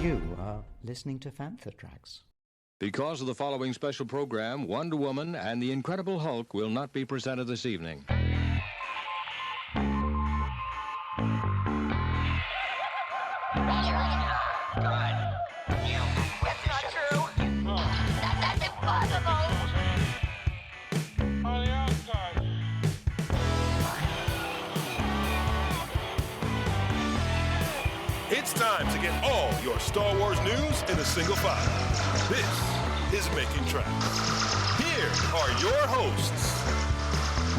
You are listening to Fantha Tracks. Because of the following special program, Wonder Woman and the Incredible Hulk will not be presented this evening. It's time to get all your Star Wars news in a single file. This is Making Tracks. Here are your hosts,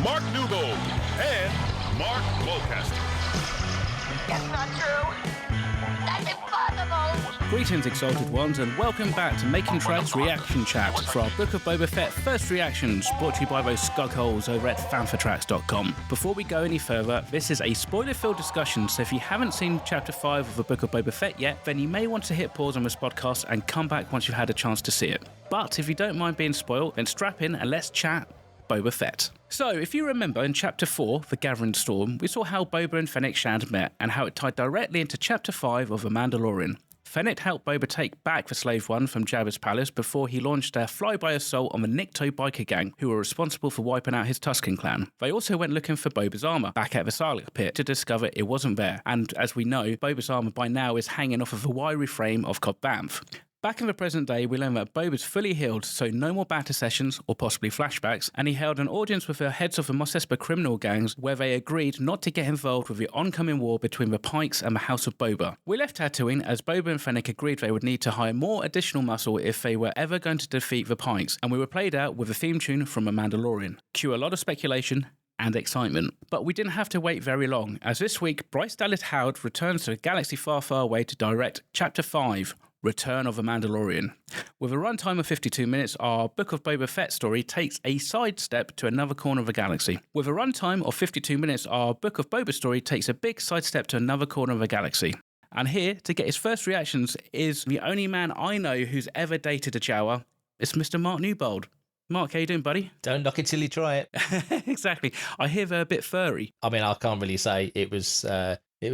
Mark Newbold and Mark Mulcaster. That's not true. That's impossible. Greetings, Exalted Ones, and welcome back to Making Tracks Reaction Chat for our Book of Boba Fett First Reactions, brought to you by those skugholes over at fanfatracks.com. Before we go any further, this is a spoiler-filled discussion, so if you haven't seen Chapter 5 of the Book of Boba Fett yet, then you may want to hit pause on this podcast and come back once you've had a chance to see it. But if you don't mind being spoiled, then strap in and let's chat Boba Fett. So, if you remember in Chapter 4, The Gathering Storm, we saw how Boba and Fennec Shand met and how it tied directly into Chapter 5 of The Mandalorian. Fennec helped Boba take back the Slave One from Jabba's palace before he launched a flyby assault on the Nikto biker gang who were responsible for wiping out his Tusken clan. They also went looking for Boba's armor back at the Sarlacc pit to discover it wasn't there, and as we know, Boba's armor by now is hanging off of the wiry frame of Cobb Vanth. Back in the present day, we learn that Boba's fully healed, so no more battle sessions or possibly flashbacks, and he held an audience with the heads of the Mos Espa criminal gangs where they agreed not to get involved with the oncoming war between the Pikes and the House of Boba. We left Tatooine as Boba and Fennec agreed they would need to hire more additional muscle if they were ever going to defeat the Pikes, and we were played out with a theme tune from The Mandalorian. Cue a lot of speculation and excitement. But we didn't have to wait very long, as this week, Bryce Dallas Howard returns to a galaxy far, far away to direct Chapter 5, Return of The Mandalorian. With a runtime of 52 minutes, our Book of Boba Fett story takes a sidestep to another corner of the galaxy. With a runtime of 52 minutes, our Book of Boba story takes a big sidestep to another corner of the galaxy. And here, to get his first reactions, is the only man I know who's ever dated a Jawa. It's Mr. Mark Newbold. Mark, how you doing, buddy? Don't knock it till you try it. Exactly. I hear they're a bit furry. I mean, I can't really say it was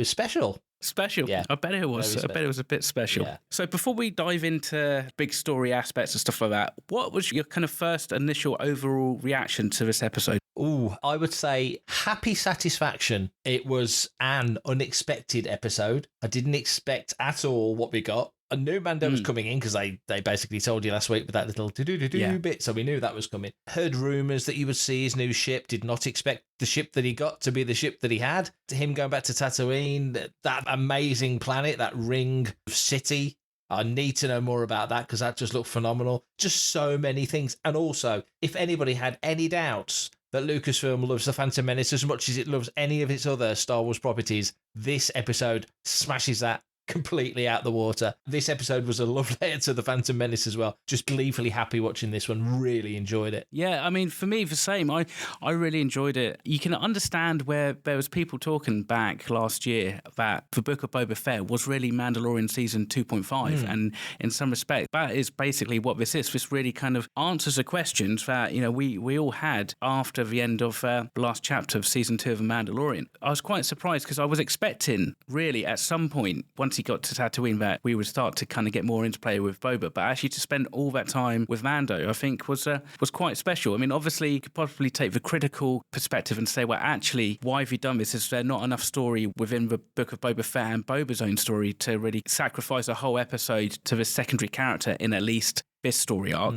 special. Special. Yeah. I bet it was. I bet it was a bit special. Yeah. So before we dive into big story aspects and stuff like that, what was your kind of first initial overall reaction to this episode? Ooh, I would say happy satisfaction. It was an unexpected episode. I didn't expect at all what we got. I knew Mando was coming in because they basically told you last week with that little do-do-do-do bit, so we knew that was coming. Heard rumours that you would see his new ship, did not expect the ship that he got to be the ship that he had. To him going back to Tatooine, that amazing planet, that ring city. I need to know more about that because that just looked phenomenal. Just so many things. And also, if anybody had any doubts that Lucasfilm loves The Phantom Menace as much as it loves any of its other Star Wars properties, this episode smashes that completely out the water. This episode was a love letter to The Phantom Menace as well. Just gleefully happy watching this one. Really enjoyed it. Yeah, I mean, for me, the same. I really enjoyed it. You can understand where there was people talking back last year that the Book of Boba Fett was really Mandalorian Season 2.5. And in some respect, that is basically what this is. This really kind of answers the questions that, you know, we all had after the end of the last chapter of Season 2 of The Mandalorian. I was quite surprised because I was expecting, really, at some point, once he got to Tatooine, that we would start to kind of get more interplay with Boba, but actually to spend all that time with Mando, I think was quite special. I mean, obviously, you could probably take the critical perspective and say, well, actually, why have you done this? Is there not enough story within the Book of Boba Fett and Boba's own story to really sacrifice a whole episode to the secondary character in at least this story arc?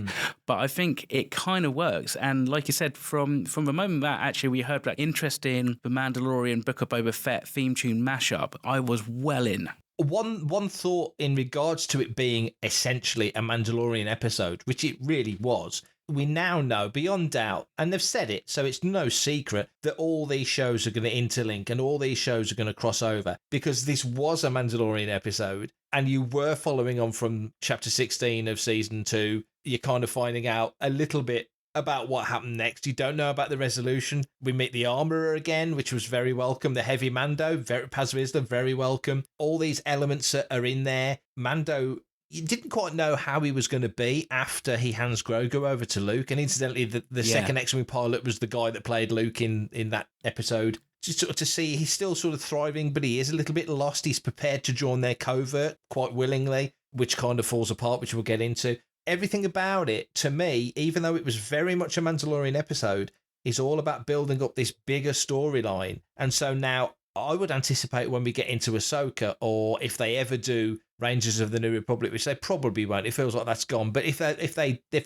But I think it kind of works. And like you said, from the moment that actually we heard that interesting The Mandalorian Book of Boba Fett theme tune mashup, I was well in. One thought in regards to it being essentially a Mandalorian episode, which it really was. We now know beyond doubt, and they've said it, so it's no secret, that all these shows are going to interlink and all these shows are going to cross over, because this was a Mandalorian episode and you were following on from chapter 16 of season 2. You're kind of finding out a little bit about what happened next. You don't know about the resolution. We meet the armorer again, which was very welcome. The heavy Mando, Paz Vizsla, very welcome. All these elements are in there. Mando, you didn't quite know how he was going to be after he hands Grogu over to Luke. And incidentally, the second X-Wing pilot was the guy that played Luke in that episode. Just sort of to see he's still sort of thriving, but he is a little bit lost. He's prepared to join their covert quite willingly. which kind of falls apart, which we'll get into. Everything about it, to me, even though it was very much a Mandalorian episode, is all about building up this bigger storyline. And so now I would anticipate when we get into Ahsoka, or if they ever do Rangers of the New Republic, which they probably won't, it feels like that's gone. But if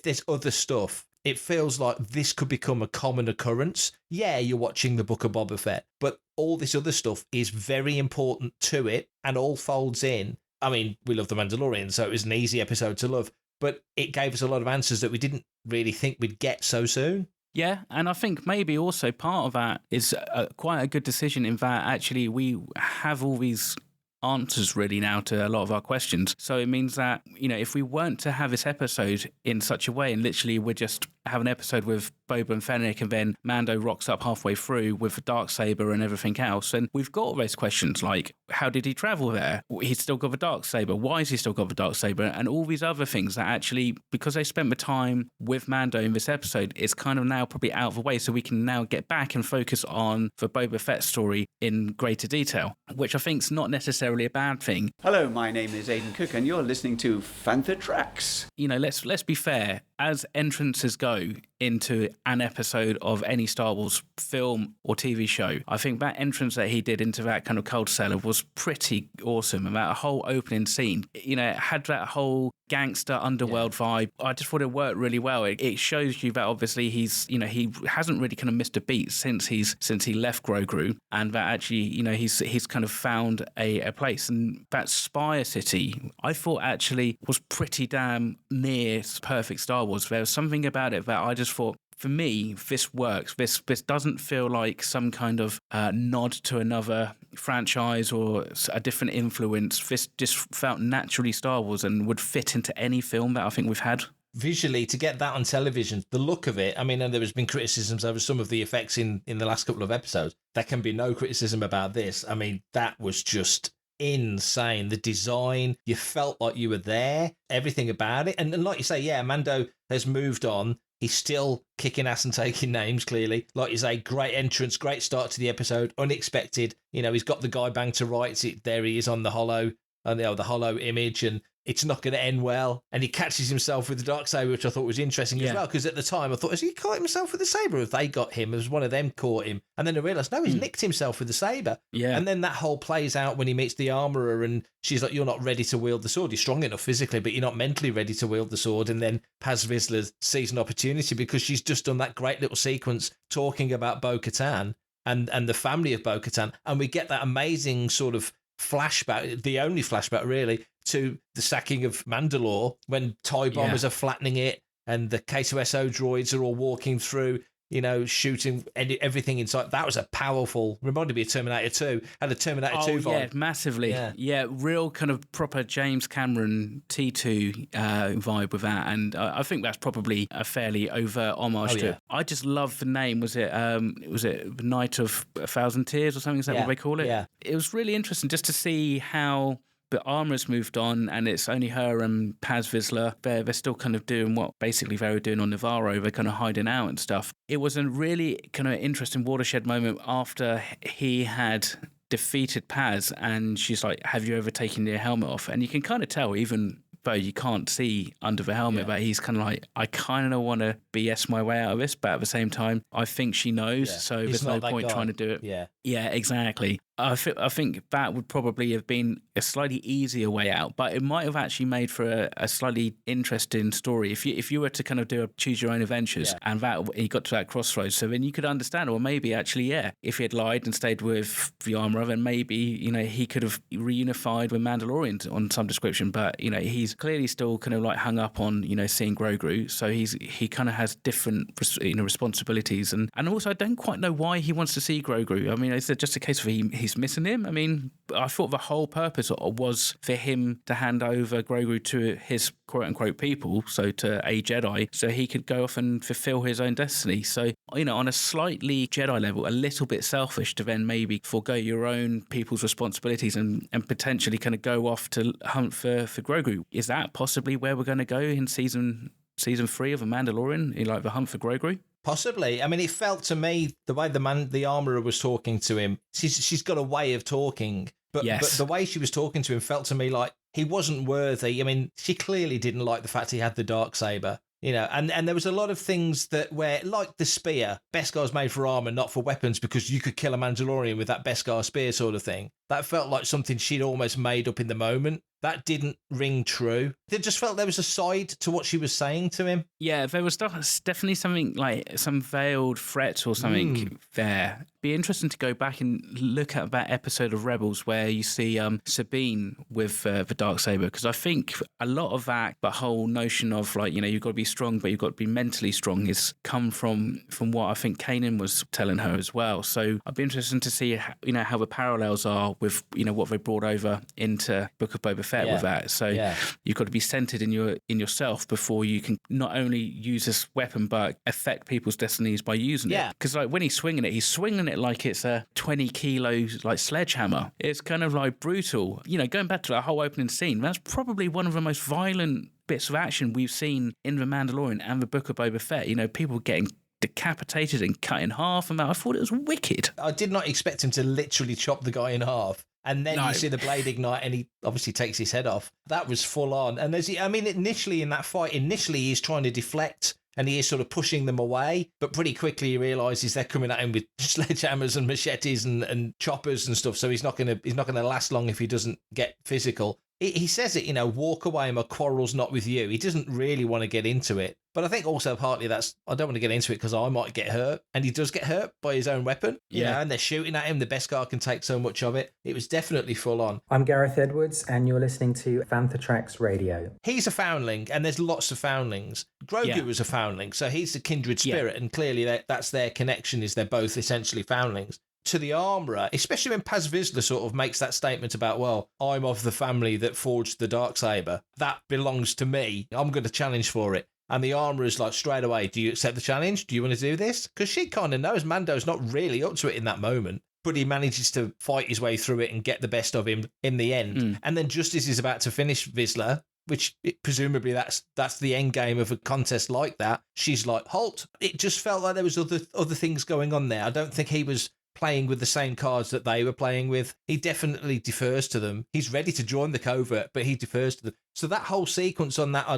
there's other stuff, it feels like this could become a common occurrence. Yeah, you're watching the Book of Boba Fett, but all this other stuff is very important to it and all folds in. I mean, we love The Mandalorian, so it was an easy episode to love, but it gave us a lot of answers that we didn't really think we'd get so soon. Yeah, and I think maybe also part of that is quite a good decision in that actually we have all these answers really now to a lot of our questions. So it means that, if we weren't to have this episode in such a way and literally we're just have an episode with Boba and Fennec and then Mando rocks up halfway through with the Darksaber and everything else, and we've got all those questions like, how did he travel there? He's still got the Darksaber. Why has he still got the Darksaber? And all these other things that actually, because they spent the time with Mando in this episode, it's kind of now probably out of the way, so we can now get back and focus on the Boba Fett story in greater detail, which I think is not necessarily a bad thing. Hello, my name is Aidan Cook, and you're listening to Fantha Tracks. Let's be fair. As entrances go into an episode of any Star Wars film or TV show, I think that entrance that he did into that kind of cold cellar was pretty awesome. And that whole opening scene, it had that whole gangster underworld vibe. I just thought it worked really well. It shows you that obviously he's, he hasn't really kind of missed a beat since he left Grogu, and that actually, he's kind of found a place. And that Spire City, I thought actually was pretty damn near perfect Star Wars. There was something about it that I just thought, for me, this works. This doesn't feel like some kind of nod to another franchise or a different influence. This just felt naturally Star Wars and would fit into any film that I think we've had. Visually, to get that on television, the look of it, I mean, and there has been criticisms over some of the effects in the last couple of episodes. There can be no criticism about this. I mean, that was just insane. The design, you felt like you were there, everything about it. And like you say, yeah, Mando has moved on. He's still kicking ass and taking names, clearly. Like you say, great entrance, great start to the episode, unexpected. He's got the guy bang to rights. There he is on the holo, the holo image, and it's not going to end well. And he catches himself with the Darksaber, which I thought was interesting as well, because at the time I thought, has he caught himself with the saber? Or have they got him? As one of them caught him. And then I realised, no, he's nicked himself with the saber. Yeah. And then that whole plays out when he meets the armourer, and she's like, you're not ready to wield the sword. You're strong enough physically, but you're not mentally ready to wield the sword. And then Paz Vizsla sees an opportunity because she's just done that great little sequence talking about Bo-Katan and the family of Bo-Katan. And we get that amazing sort of flashback, the only flashback really, to the sacking of Mandalore when TIE bombers are flattening it and the K2SO droids are all walking through, shooting everything inside. That was a powerful, reminded me of Terminator 2, had a Terminator 2 vibe. Yeah, massively. Yeah, real kind of proper James Cameron T2 vibe with that. And I think that's probably a fairly overt homage to it. I just love the name. Was it the Night of a Thousand Tears or something? Is that what they call it? Yeah. It was really interesting just to see how the armor's moved on and it's only her and Paz Vizsla. They're still kind of doing what basically they were doing on Navarro. They're kind of hiding out and stuff. It was a really kind of interesting watershed moment after he had defeated Paz, and she's like, have you ever taken your helmet off? And you can kind of tell, even though you can't see under the helmet, but he's kind of like, I kind of want to BS my way out of this, but at the same time, I think she knows, so there's no point trying to do it. Yeah, exactly. I think that would probably have been a slightly easier way out, but it might have actually made for a slightly interesting story. If you were to kind of do a choose your own adventures and that he got to that crossroads, so then you could understand, or maybe actually, if he had lied and stayed with the armorer, then maybe, he could have reunified with Mandalorian on some description, but, he's clearly still kind of like hung up on, seeing Grogu, so he kind of has different, responsibilities, and also I don't quite know why he wants to see Grogu. I mean, is it just a case of he's missing him? I mean, I thought the whole purpose was for him to hand over Grogu to his quote-unquote people, so to a Jedi, so he could go off and fulfill his own destiny. So, on a slightly Jedi level, a little bit selfish to then maybe forego your own people's responsibilities and potentially kind of go off to hunt for Grogu. Is that possibly where we're going to go in season 3 of The Mandalorian, in like the hunt for Grogu? Possibly. I mean, it felt to me, the way the armourer was talking to him, she's got a way of talking, but the way she was talking to him felt to me like he wasn't worthy. I mean, she clearly didn't like the fact he had the Darksaber. And there was a lot of things that where, like the spear, Beskar's made for armor, not for weapons, because you could kill a Mandalorian with that Beskar spear sort of thing. That felt like something she'd almost made up in the moment. That didn't ring true. It just felt there was a side to what she was saying to him. Yeah, there was definitely something like some veiled threat or something there. Be interesting to go back and look at that episode of Rebels where you see Sabine with the Darksaber, because I think a lot of that, the whole notion of like, you've got to be strong, but you've got to be mentally strong, is come from what I think Kanan was telling her as well. So I'd be interested to see how the parallels are with what they brought over into Book of Boba Fett with that. So you've got to be centered in yourself before you can not only use this weapon but affect people's destinies by using it. Because like when he's swinging it like it's a 20 kilo like sledgehammer. It's kind of like brutal. Going back to that whole opening scene, that's probably one of the most violent bits of action we've seen in The Mandalorian and the Book of Boba Fett. People getting decapitated and cut in half, and I thought it was wicked. I did not expect him to literally chop the guy in half. And then you see the blade ignite and he obviously takes his head off. That was full on. And initially in that fight, he's trying to deflect and he is sort of pushing them away. But pretty quickly he realises they're coming at him with sledgehammers and machetes and choppers and stuff. So he's not going to last long if he doesn't get physical. He says it, walk away, my quarrel's not with you. He doesn't really want to get into it. But I think also partly that's, I don't want to get into it because I might get hurt. And he does get hurt by his own weapon. And they're shooting at him. The Beskar can take so much of it. It was definitely full on. I'm Gareth Edwards, and you're listening to Fantha Tracks Radio. He's a foundling, and there's lots of foundlings. Grogu was a foundling, so he's the kindred spirit, and clearly that's their connection, is they're both essentially foundlings. To the armourer, especially when Paz Vizsla sort of makes that statement about, well, I'm of the family that forged the Darksaber. That belongs to me. I'm going to challenge for it. And the armourer's like, straight away, do you accept the challenge? Do you want to do this? Because she kind of knows Mando's not really up to it in that moment. But he manages to fight his way through it and get the best of him in the end. And then just as he's about to finish Vizsla, which presumably that's the end game of a contest like that, she's like, halt. It just felt like there was other things going on there. I don't think he was playing with the same cards that they were playing with. He definitely defers to them. He's ready to join the covert, but he defers to them. So that whole sequence on that,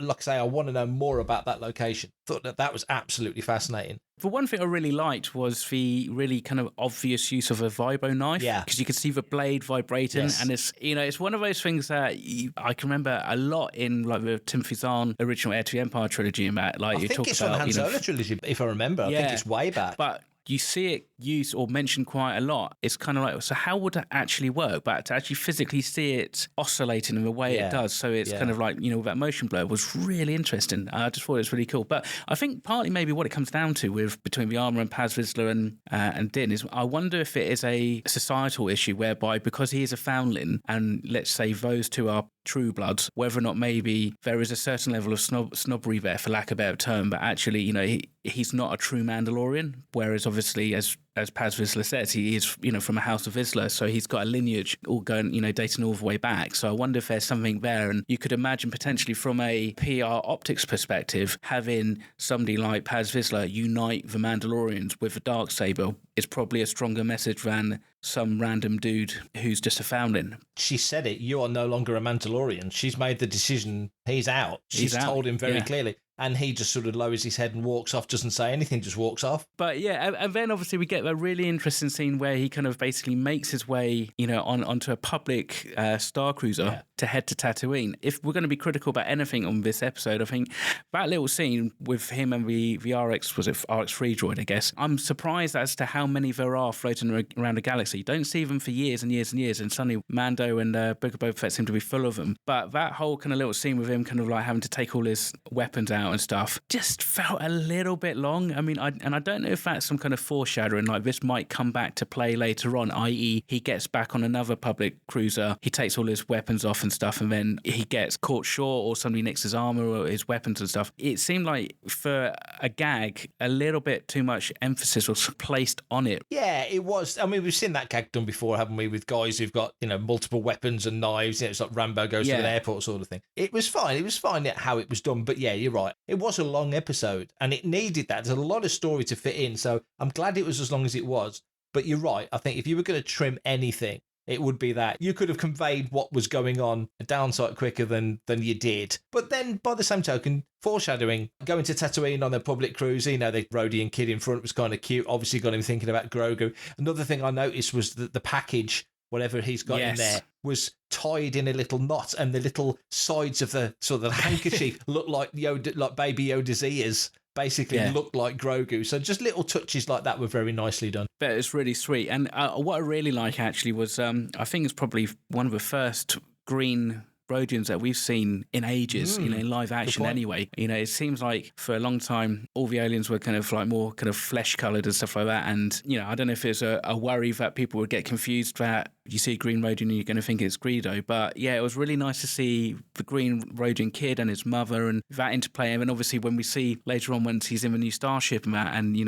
like I say, I want to know more about that location. Thought that was absolutely fascinating. The one thing I really liked was the really kind of obvious use of a vibro knife. Yeah. Because you could see the blade vibrating. Yes. And it's, it's one of those things that I can remember a lot in like the Timothy Zahn original Heir to the Empire trilogy and that. Like, I think it's on Han Solo trilogy, if I remember. I think it's way back. But you see it used or mentioned quite a lot. It's kind of like, so how would that actually work? But to actually physically see it oscillating in the way it does, so it's kind of like, that motion blur was really interesting. I just thought it was really cool. But I think partly maybe what it comes down to with between the armor and Paz Vizsla and Din is, I wonder if it is a societal issue whereby because he is a foundling and let's say those two are true bloods, whether or not maybe there is a certain level of snobbery there, for lack of a better term, but actually, he's not a true Mandalorian, whereas obviously, as Paz Vizsla says, he is, from a house of Vizsla, so he's got a lineage all going, dating all the way back. So I wonder if there's something there, and you could imagine potentially from a PR optics perspective, having somebody like Paz Vizsla unite the Mandalorians with the Darksaber is probably a stronger message than some random dude who's just a foundling. She said it, you are no longer a Mandalorian. She's made the decision, he's out. She's told him very clearly. And he just sort of lowers his head and walks off, doesn't say anything, just walks off. But yeah, and then obviously we get that really interesting scene where he kind of basically makes his way, onto a public Star Cruiser to head to Tatooine. If we're going to be critical about anything on this episode, I think that little scene with him and the RX, was it RX-3 droid, I guess, I'm surprised as to how many there are floating around the galaxy. You don't see them for years and years and years, and suddenly Mando and Book of Boba Fett seem to be full of them. But that whole kind of little scene with him kind of like having to take all his weapons out and stuff just felt a little bit long. I mean, I don't know if that's some kind of foreshadowing, like this might come back to play later on, i.e. he gets back on another public cruiser, he takes all his weapons off and stuff, and then he gets caught short or somebody nicks his armor or his weapons and stuff. It seemed like for a gag, a little bit too much emphasis was placed on it. Yeah, it was. I mean, we've seen that gag done before, haven't we, with guys who've got, multiple weapons and knives. It's like Rambo goes to an airport sort of thing. It was fine. It was fine how it was done. But yeah, you're right. It was a long episode and it needed that. There's a lot of story to fit in. So I'm glad it was as long as it was. But you're right. I think if you were going to trim anything, it would be that you could have conveyed what was going on a downside quicker than you did. But then, by the same token, foreshadowing, going to Tatooine on the public cruise, the Rhodey kid in front was kind of cute. Obviously got him thinking about Grogu. Another thing I noticed was that the package, whatever he's got in there, was tied in a little knot, and the little sides of the sort of handkerchief looked like Yoda, like Baby Yoda's ears. Basically looked like Grogu. So just little touches like that were very nicely done. But it's really sweet. And what I really like actually was, I think it's probably one of the first green Rhodians that we've seen in ages, in live action anyway. It seems like for a long time, all the aliens were kind of like more kind of flesh coloured and stuff like that. And, I don't know if it's a worry that people would get confused that you see a green Rhodian and you're going to think it's Greedo. But yeah, it was really nice to see the green Rhodian kid and his mother and that interplay. And then obviously when we see later on once he's in the new starship and that, and, you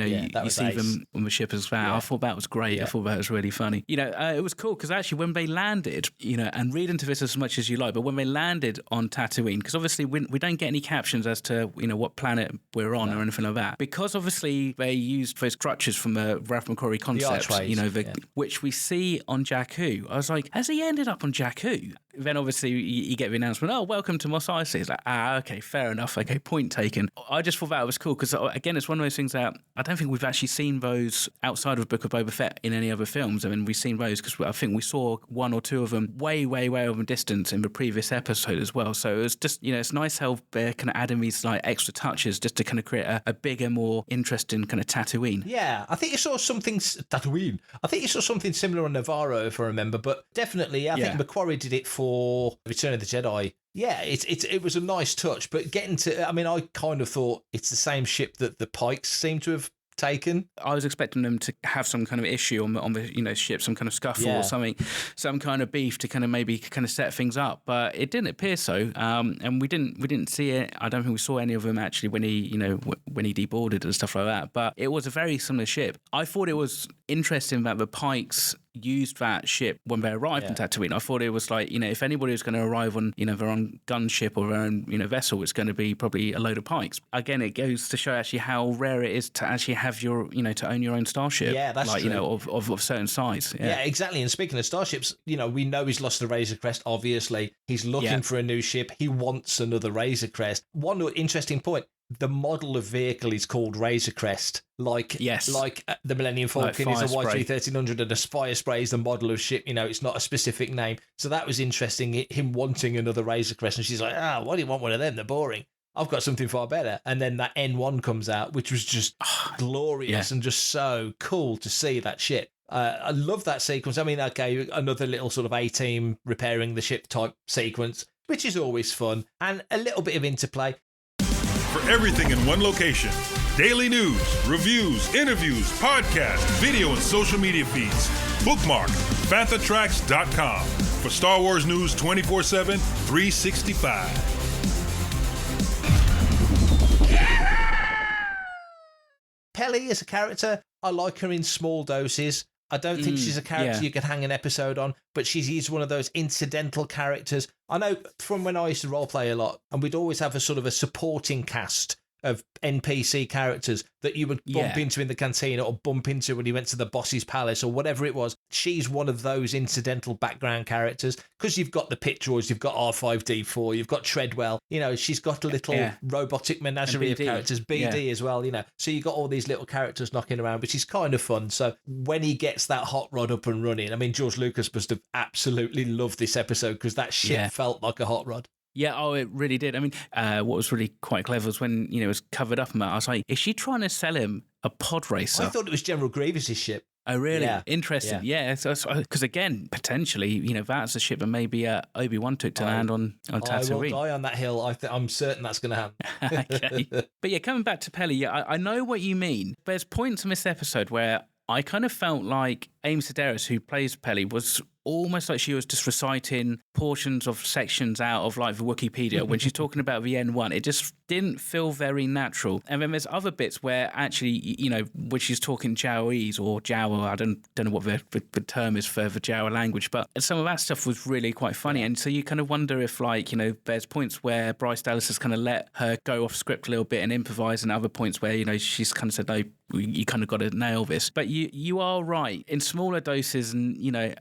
see them on the ship as well. I thought that was great. I thought that was really funny. It was cool because actually when they landed, and read into this as much as you like, but when they landed on Tatooine, because obviously we don't get any captions as to, what planet we're on or anything like that. Because obviously they used those crutches from the Ralph McQuarrie concept, which we see on Jakku. I was like, has he ended up on Jakku? Then obviously you get the announcement, oh, welcome to Mos Eisley. It's like, okay, fair enough. Okay, point taken. I just thought that was cool because, again, it's one of those things that I don't think we've actually seen those outside of Book of Boba Fett in any other films. I mean, we've seen those because I think we saw one or two of them way, way, way over distance in the previous episode as well. So it was just, it's nice how they're kind of adding these like extra touches just to kind of create a bigger, more interesting kind of Tatooine. Yeah, I think you saw something Tatooine. I think you saw something similar on Navarro, if I remember, but definitely, I think McQuarrie did it for Return of the Jedi. Yeah, it was a nice touch, but I kind of thought it's the same ship that the Pikes seem to have taken. I was expecting them to have some kind of issue on the ship, some kind of scuffle or something, some kind of beef to kind of maybe kind of set things up, but it didn't appear so. And we didn't see it. I don't think we saw any of them actually when he when he deboarded and stuff like that. But it was a very similar ship. I thought it was interesting that the Pikes used that ship when they arrived in Tatooine. I thought it was like, if anybody was going to arrive on, their own gunship or their own, vessel, it's going to be probably a load of Pikes. Again, it goes to show actually how rare it is to actually have your, to own your own starship. Yeah, that's like, true. Of certain size. Yeah, exactly. And speaking of starships, we know he's lost the Razor Crest, obviously. He's looking for a new ship. He wants another Razor Crest. One interesting point. The model of vehicle is called Razor Crest, like the Millennium Falcon is a Y3-1300 and a Fire Spray is the model of ship. It's not a specific name. So that was interesting, him wanting another Razor Crest. And she's like, why do you want one of them? They're boring. I've got something far better. And then that N1 comes out, which was just glorious and just so cool to see that ship. I love that sequence. I mean, okay, another little sort of A-team repairing the ship type sequence, which is always fun. And a little bit of interplay. For everything in one location, daily news, reviews, interviews, podcasts, video, and social media feeds, bookmark FanthaTracks.com for Star Wars news 24/7, 365. Peli as a character, I like her in small doses. I don't think she's a character you could hang an episode on, but she's one of those incidental characters. I know from when I used to roleplay a lot, and we'd always have a sort of a supporting cast of NPC characters that you would bump into in the cantina or bump into when you went to the boss's palace or whatever it was. She's one of those incidental background characters because you've got the pit droids, you've got R5D4, you've got Treadwell, she's got a little robotic menagerie of characters, BD as well, so you got all these little characters knocking around, which is kind of fun. So when he gets that hot rod up and running, I mean, George Lucas must have absolutely loved this episode because that ship felt like a hot rod. Yeah, it really did. I mean, what was really quite clever was when, it was covered up and I was like, is she trying to sell him a pod racer? I thought it was General Grievous's ship. Oh, really? Yeah. Interesting. Yeah. So, because again, potentially, that's a ship that maybe Obi-Wan took to land on Tatooine. I will die on that hill. I'm certain that's going to happen. Okay. But yeah, coming back to Peli, I know what you mean. There's points in this episode where I kind of felt like Amy Sedaris, who plays Peli, was almost like she was just reciting portions of sections out of like the Wikipedia when she's talking about the N1. It just didn't feel very natural. And then there's other bits where actually, when she's talking Jaoese or Jawa, I don't know what the term is for the Jawa language, but some of that stuff was really quite funny. And so you kind of wonder if there's points where Bryce Dallas has kind of let her go off script a little bit and improvise, and other points where, she's kind of said, no, you kind of got to nail this. But you are right. In smaller doses and,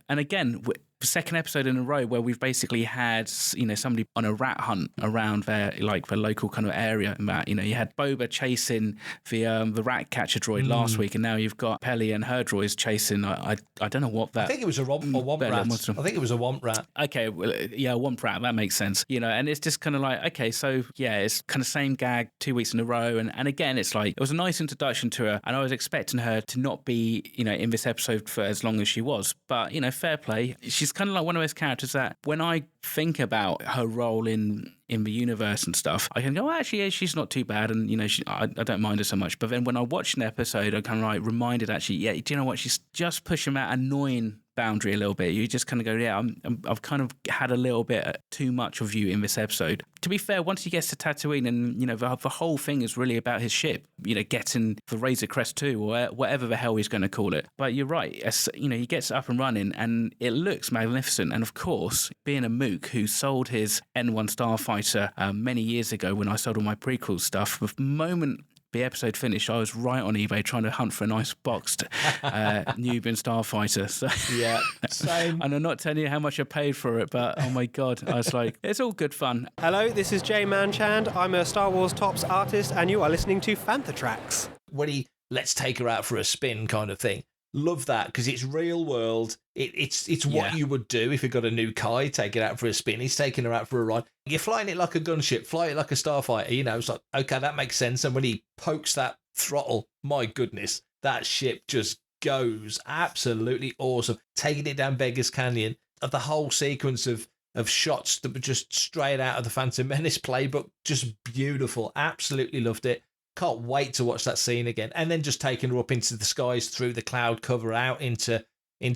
and again, second episode in a row where we've basically had, somebody on a rat hunt around their local kind of area. And that, you had Boba chasing the rat catcher droid last week, and now you've got Pelly and her droids chasing. I don't know what that. I think it was a womp rat. I think it was a womp rat. Okay, well, yeah, womp rat. That makes sense. And it's just kind of like, okay, so yeah, it's kind of same gag 2 weeks in a row, and again, it's like it was a nice introduction to her, and I was expecting her to not be, in this episode for as long as she was, but fair play. She's kind of like one of those characters that when I think about her role in the universe and stuff, I can go, actually, yeah, she's not too bad, and I don't mind her so much. But then when I watch an episode, I'm kind of like reminded, actually, yeah, do you know what? She's just pushing that annoying boundary a little bit. You just kind of go, yeah, I've kind of had a little bit too much of you in this episode. To be fair, once he gets to Tatooine, and the whole thing is really about his ship, getting the Razor Crest 2 or whatever the hell he's going to call it. But you're right, he gets up and running, and it looks magnificent. And of course, being a mook who sold his N1 Starfighter many years ago when I sold all my prequel stuff, the moment the episode finished, I was right on eBay trying to hunt for a nice boxed Nubian Starfighter. So, yeah, same. And I'm not telling you how much I paid for it, but oh my God, I was like, it's all good fun. Hello, this is Jay Manchand. I'm a Star Wars Tops artist, and you are listening to Fantha Tracks. When he let's take her out for a spin kind of thing. Love that, because it's real world. It's what you would do if you got a new car, take it out for a spin. He's taking her out for a ride. You're flying it like a gunship, fly it like a starfighter. It's like, okay, that makes sense. And when he pokes that throttle, my goodness, that ship just goes absolutely awesome. Taking it down Beggars Canyon, the whole sequence of shots that were just straight out of the Phantom Menace playbook, just beautiful. Absolutely loved it. Can't wait to watch that scene again. And then just taking her up into the skies through the cloud cover out into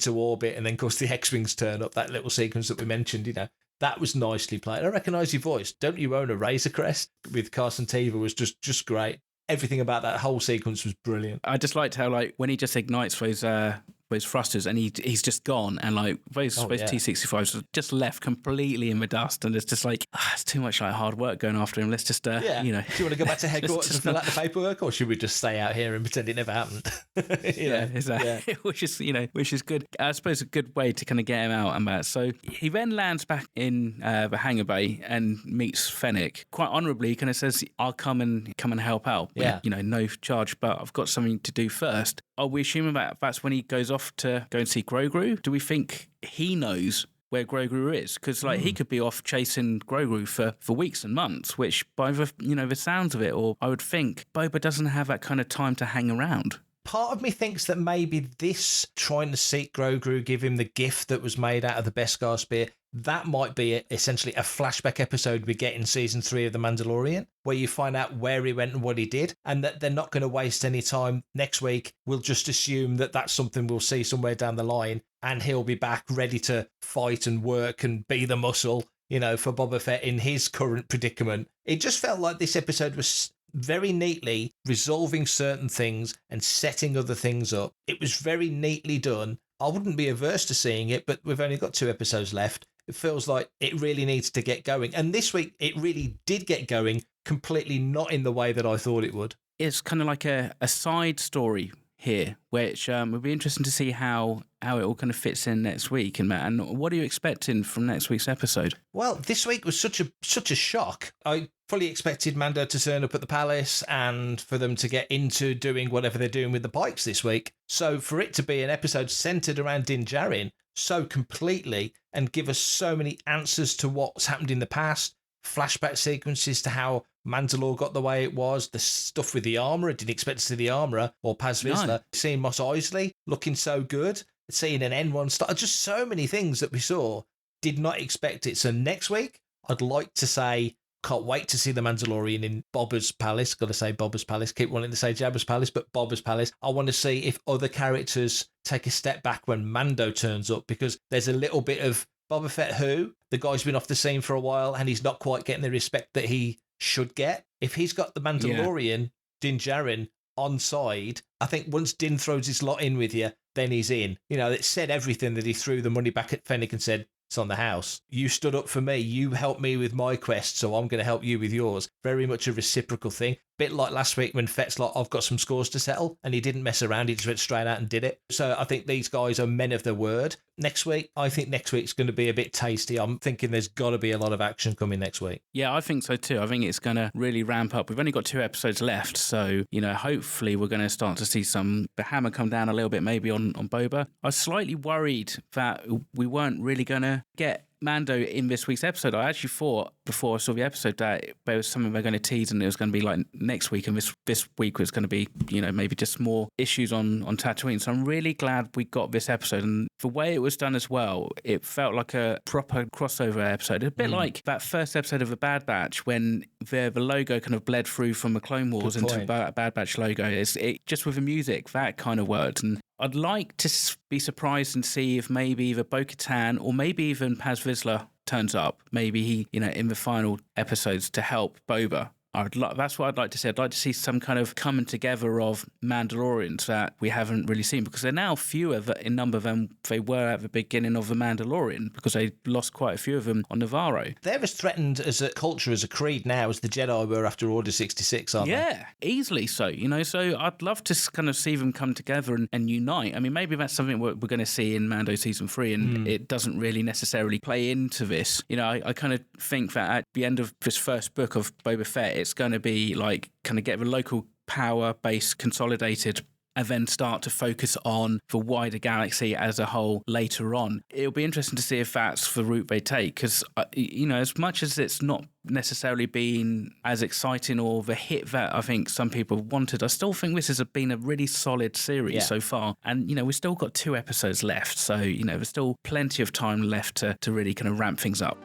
orbit. And then, of course, the X-Wings turn up, that little sequence that we mentioned, that was nicely played. I recognise your voice. Don't you own a Razor Crest? With Carson Teva was just great. Everything about that whole sequence was brilliant. I just liked how, when he just ignites those thrusters and he's just gone, and those T-65s are just left completely in the dust, and it's just like, it's too much hard work going after him. Let's just do you want to go back to headquarters and fill out the paperwork, or should we just stay out here and pretend it never happened? Exactly. Yeah. which is good. I suppose a good way to kind of get him out and that. So he then lands back in the hangar bay and meets Fennec quite honourably. He kind of says, I'll come and help out. Yeah. No charge, but I've got something to do first. Are we assuming that's when he goes off to go and see Grogu? Do we think he knows where Grogu is? Because he could be off chasing Grogu for weeks and months, which by the sounds of it, or I would think Boba doesn't have that kind of time to hang around. Part of me thinks that maybe this trying to seek Grogu, give him the gift that was made out of the Beskar spear, that might be essentially a flashback episode we get in season 3 of The Mandalorian, where you find out where he went and what he did, and that they're not going to waste any time next week. We'll just assume that that's something we'll see somewhere down the line, and he'll be back ready to fight and work and be the muscle, for Boba Fett in his current predicament. It just felt like this episode was very neatly resolving certain things and setting other things up. It was very neatly done. I wouldn't be averse to seeing it, but we've only got 2 episodes left. It feels like it really needs to get going. And this week, it really did get going, completely not in the way that I thought it would. It's kind of like a side story here, which would be interesting to see how it all kind of fits in next week. And Matt, and what are you expecting from next week's episode? Well, this week was such a shock. I fully expected Mando to turn up at the palace and for them to get into doing whatever they're doing with the bikes this week. So for it to be an episode centered around Din Djarin so completely and give us so many answers to what's happened in the past, flashback sequences to how Mandalore got the way it was, the stuff with the armourer, didn't expect to see the armourer or Paz Vizsla, No. seeing Mos Eisley looking so good, seeing an N1 star, just so many things that we saw, did not expect it. So next week, I'd like to say, can't wait to see the Mandalorian in Boba's palace. Got to say Boba's palace. Keep wanting to say Jabba's palace, but Boba's palace. I want to see if other characters take a step back when Mando turns up, because there's a little bit of Boba Fett who, the guy's been off the scene for a while and he's not quite getting the respect that he should get. If he's got the Mandalorian, Din Djarin, on side, I think once Din throws his lot in with you, then he's in. It said everything that he threw the money back at Fennec and said, it's on the house. You stood up for me. You helped me with my quest, so I'm going to help you with yours. Very much a reciprocal thing. Bit like last week when Fett's like, I've got some scores to settle, and he didn't mess around. He just went straight out and did it. So I think these guys are men of their word. next week. I think next week's going to be a bit tasty. I'm thinking there's got to be a lot of action coming next week. Yeah, I think so too. I think it's going to really ramp up. We've only got 2 episodes left, so, hopefully we're going to start to see the hammer come down a little bit maybe on Boba. I was slightly worried that we weren't really going to get Mando in this week's episode. I actually thought before I saw the episode that there was something they're going to tease and it was going to be like next week, and this week was going to be, maybe just more issues on Tatooine. So I'm really glad we got this episode, and the way it was done as well, it felt like a proper crossover episode. A bit like that first episode of The Bad Batch when the logo kind of bled through from the Clone Wars into Bad Batch logo. It just with the music, that kind of worked. And I'd like to be surprised and see if maybe either Bo-Katan or maybe even Paz Vizsla turns up. Maybe he, in the final episodes to help Boba. That's what I'd like to see. I'd like to see some kind of coming together of Mandalorians that we haven't really seen, because they're now fewer in number than they were at the beginning of The Mandalorian, because they lost quite a few of them on Navarro. They're as threatened as a culture, as a creed now, as the Jedi were after Order 66, aren't they? Yeah, easily so. So I'd love to kind of see them come together and unite. I mean, maybe that's something we're going to see in Mando Season 3, and it doesn't really necessarily play into this. I kind of think that at the end of this first book of Boba Fett, it's going to be like kind of get the local power base consolidated and then start to focus on the wider galaxy as a whole later on. It'll be interesting to see if that's the route they take, because, as much as it's not necessarily been as exciting or the hit that I think some people wanted, I still think this has been a really solid series so far. And, we've still got 2 episodes left. So, there's still plenty of time left to really kind of ramp things up.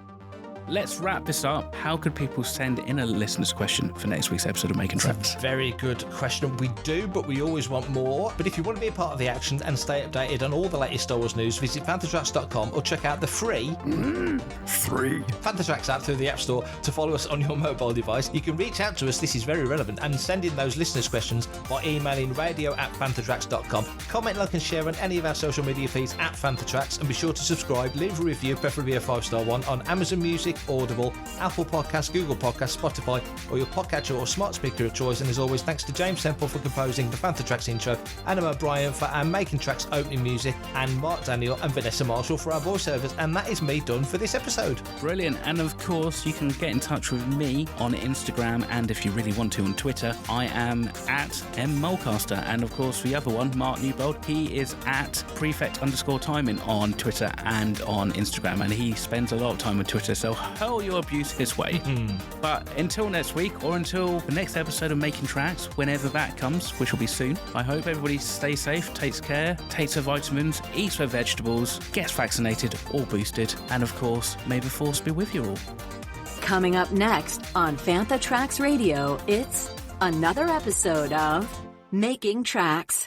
Let's wrap this up. How could people send in a listener's question for next week's episode of Making Tracks? That's a very good question. We do, but we always want more. But if you want to be a part of the action and stay updated on all the latest Star Wars news, visit fanthatracks.com or check out the free Fanthatracks app through the App Store to follow us on your mobile device. You can reach out to us, this is very relevant, and send in those listeners' questions by emailing radio@fanthatracks.com. Comment, like and share on any of our social media feeds at Fanthatracks, and be sure to subscribe, leave a review, preferably a 5-star one, on Amazon Music, Audible, Apple Podcasts, Google Podcasts, Spotify, or your podcatcher or smart speaker of choice. And as always, thanks to James Temple for composing the Fanthatracks intro, Anna O'Brien for our Making Tracks opening music, and Mark Daniel and Vanessa Marshall for our voiceovers. And that is me done for this episode. Brilliant. And of course, you can get in touch with me on Instagram, and if you really want to, on Twitter. I am at @mmulcaster. And of course, the other one, Mark Newbold, he is at @prefect_timing on Twitter and on Instagram. And he spends a lot of time on Twitter, so hurl your abuse his way. But until next week, or until the next episode of Making Tracks, whenever that comes, which will be soon, I hope everybody stays safe, takes care, takes their vitamins, eats their vegetables, gets vaccinated or boosted, and of course, may the force be with you all. Coming up next on Fanthatracks Radio, it's another episode of Making Tracks.